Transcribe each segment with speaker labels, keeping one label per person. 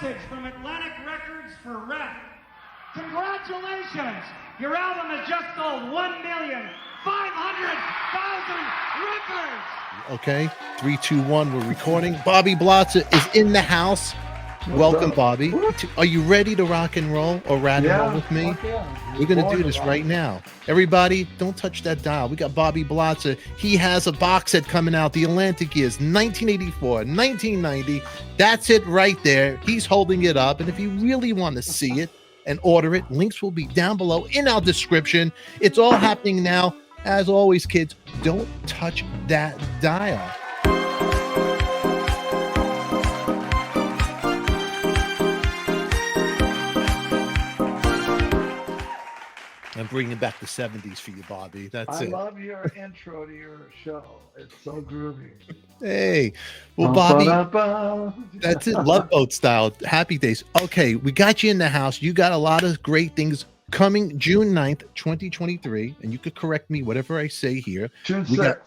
Speaker 1: message from Atlantic Records for Ratt. Congratulations! Your album has just sold 1,500,000 records!
Speaker 2: Okay, 3, 2, 1, we're recording. Bobby Blotzer is in the house. Welcome, Bobby. Are you ready to rock and roll or rat and roll with me?
Speaker 3: Yeah.
Speaker 2: We're going to do this right now. Everybody, don't touch that dial. We got Bobby Blotzer. He has a box set coming out, The Atlantic Years, 1984, 1990. That's it right there. He's holding it up. And if you really want to see it and order it, links will be down below in our description. It's all happening now. As always, kids, don't touch that dial. I'm bringing back the 70s for you, Bobby. That's it.
Speaker 3: I love your intro to your show. It's so groovy.
Speaker 2: Hey, well, Bobby, that's it. Love Boat style. Happy days. Okay, we got you in the house. You got a lot of great things coming June 9th, 2023. And you could correct me, whatever I say here.
Speaker 3: June 6th.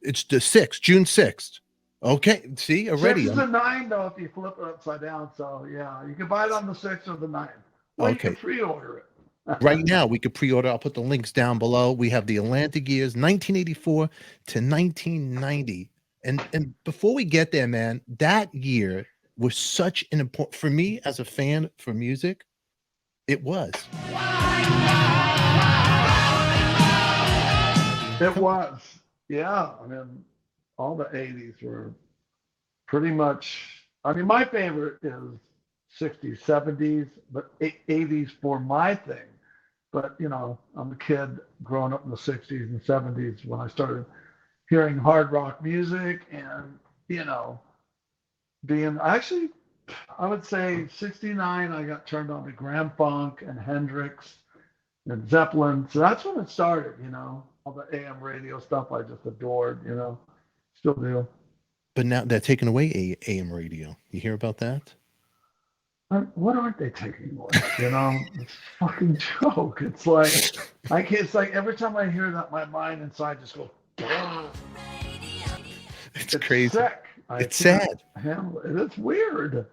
Speaker 2: It's the 6th, June 6th. Okay, see, already.
Speaker 3: 6 is the 9, though, if you flip it upside down. So, yeah, you can buy it on the 6th or the 9th. Or you can pre-order it.
Speaker 2: Right now, we could pre-order. I'll put the links down below. We have the Atlantic Years, 1984 to 1990. And before we get there, man, that year was such an important, for me as a fan for music, it was.
Speaker 3: It was. Yeah. I mean, all the 80s were pretty much, I mean, my favorite is 60s, 70s, but 80s for my thing. But, you know, I'm a kid growing up in the 60s and 70s when I started hearing hard rock music and, you know, being actually, I would say 69, I got turned on to Grand Funk and Hendrix and Zeppelin. So that's when it started, you know, all the AM radio stuff I just adored, you know, still do.
Speaker 2: But now they're taking away AM radio. You hear about that?
Speaker 3: What aren't they taking away? You know, it's a fucking joke. It's like it's like every time I hear that, my mind inside just goes.
Speaker 2: It's crazy.
Speaker 3: Sick.
Speaker 2: It's sad.
Speaker 3: Handle it. It's weird.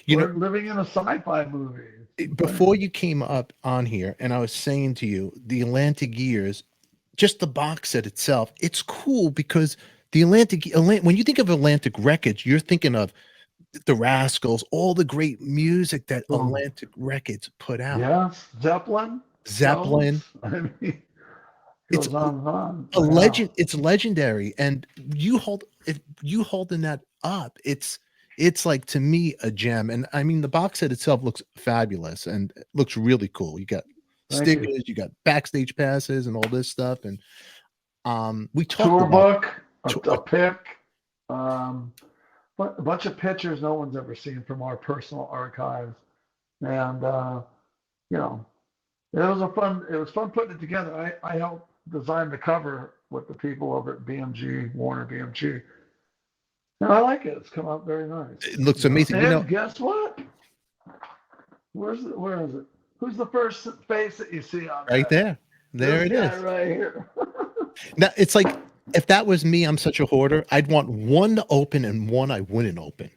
Speaker 2: We're
Speaker 3: living in a sci-fi movie.
Speaker 2: Before you came up on here, and I was saying to you, the Atlantic Years, just the box set itself, it's cool because the when you think of Atlantic Records, you're thinking of the Rascals, all the great music that Atlantic Records put out.
Speaker 3: Yes, Zeppelin.
Speaker 2: I
Speaker 3: mean,
Speaker 2: it's
Speaker 3: on.
Speaker 2: A legend. It's legendary, and you holding that up. It's like, to me, a gem. And I mean, the box set itself looks fabulous and it looks really cool. You got stickers, you got backstage passes, and all this stuff. And we talked
Speaker 3: tour
Speaker 2: about
Speaker 3: book, a pic. A bunch of pictures no one's ever seen from our personal archives, and you know, it was fun putting it together. I helped design the cover with the people over at BMG, Warner BMG, and I like it. It's come out very nice.
Speaker 2: It looks amazing.
Speaker 3: And guess what? Where is it? Who's the first face that you see on
Speaker 2: right there? There it is,
Speaker 3: right here.
Speaker 2: Now it's like, if that was me, I'm such a hoarder. I'd want one to open and one I wouldn't open,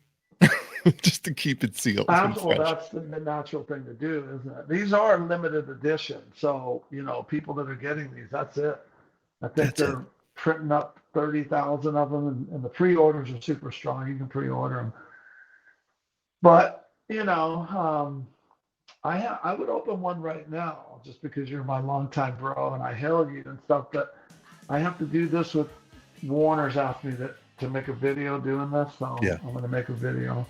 Speaker 2: just to keep it sealed.
Speaker 3: Well, that's the natural thing to do, isn't it? These are limited edition, so you know, people that are getting these, that's it. I think they're printing up 30,000 of them, and the pre-orders are super strong. You can pre-order them, but you know, I would open one right now just because you're my longtime bro and I hail you and stuff, but I have to do this with Warner's asked me to make a video doing this, so yeah. I'm going to make a video.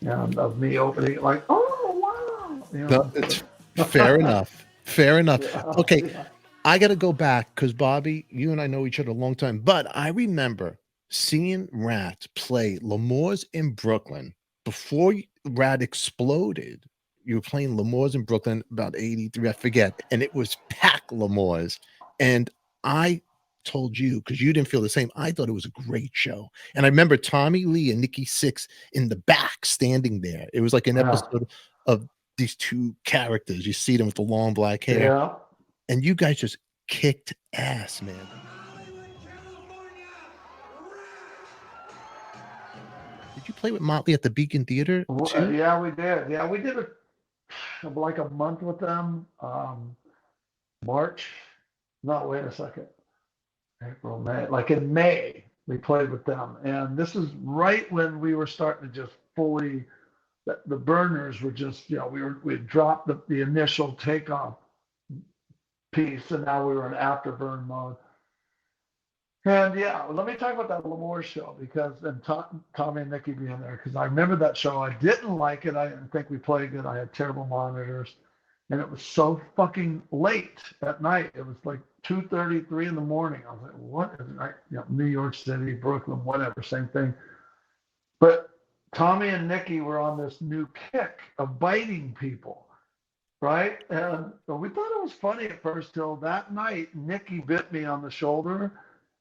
Speaker 3: Of me opening it, like, oh wow, you know.
Speaker 2: It's fair enough. Fair enough.
Speaker 3: Yeah,
Speaker 2: okay,
Speaker 3: yeah.
Speaker 2: I got to go back because Bobby, you and I know each other a long time, but I remember seeing Ratt play L'Amour's in Brooklyn before Ratt exploded. You were playing L'Amour's in Brooklyn about 83, I forget, and it was packed L'Amour's, and I told you, because you didn't feel the same, I thought it was a great show. And I remember Tommy Lee and Nikki Sixx in the back standing there. It was like an episode of these two characters. You see them with the long black hair, and you guys just kicked ass, man. Did you play with Mötley at the Beacon Theater too?
Speaker 3: Yeah, we did. Yeah, we did like a month with them. March. No, wait a second. April, May. Like in May, we played with them. And this is right when we were starting to just fully, the burners were just, we dropped the initial takeoff piece, and now we were in afterburn mode. And yeah, let me talk about that L'Amour show, because and Tommy and Nikki being there, because I remember that show. I didn't like it. I didn't think we played good. I had terrible monitors, and it was so fucking late at night. It was like 2:30, 3 in the morning. I was like, what is it? New York City, Brooklyn, whatever, same thing. But Tommy and Nikki were on this new kick of biting people, right? And we thought it was funny at first, till that night, Nikki bit me on the shoulder.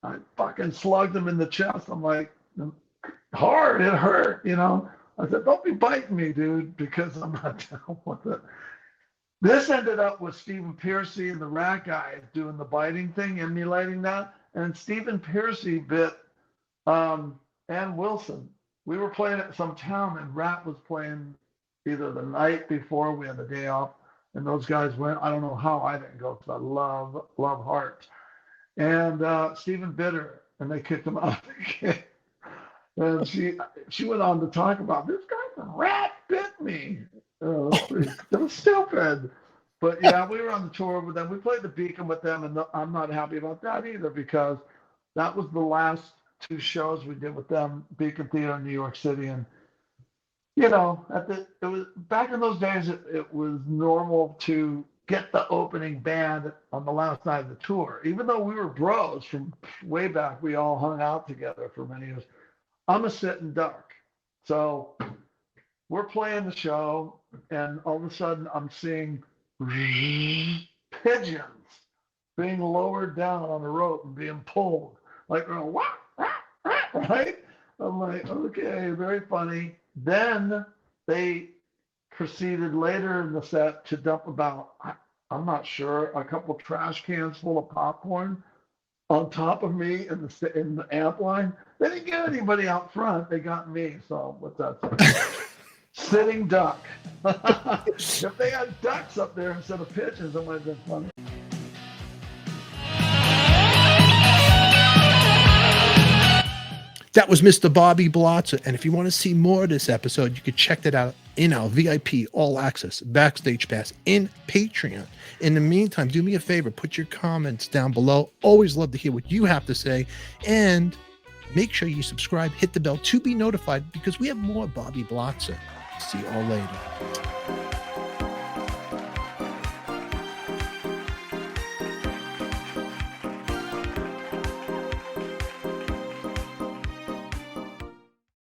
Speaker 3: I fucking slugged him in the chest. I'm like, hard, it hurt, I said, don't be biting me, dude, because I'm not down with it. This ended up with Stephen Piercy and the Ratt guys doing the biting thing, emulating that. And Stephen Piercy bit Ann Wilson. We were playing at some town, and Ratt was playing either the night before, we had the day off, and those guys went. I don't know how I didn't go, because I love Heart. And Stephen bit her, and they kicked him out of the game. And she went on to talk about, this guy from Ratt bit me. It was stupid. But yeah, we were on the tour with them. We played the Beacon with them, and I'm not happy about that either, because that was the last 2 shows we did with them, Beacon Theater in New York City. And it was back in those days, it was normal to get the opening band on the last night of the tour. Even though we were bros from way back, we all hung out together for many years. I'm a sitting duck. So we're playing the show, and all of a sudden I'm seeing pigeons being lowered down on a rope and being pulled. Like, right? I'm like, okay, very funny. Then they proceeded later in the set to dump about, I'm not sure, a couple trash cans full of popcorn on top of me in the amp line. They didn't get anybody out front. They got me. So what's that? Sitting duck. If they had ducks up there instead of pigeons, it might have been funny.
Speaker 2: That was Mr. Bobby Blotzer. And if you want to see more of this episode, you can check that out in our VIP All Access Backstage Pass in Patreon. In the meantime, do me a favor, put your comments down below. Always love to hear what you have to say. And make sure you subscribe, hit the bell to be notified, because we have more Bobby Blotzer. See you all later.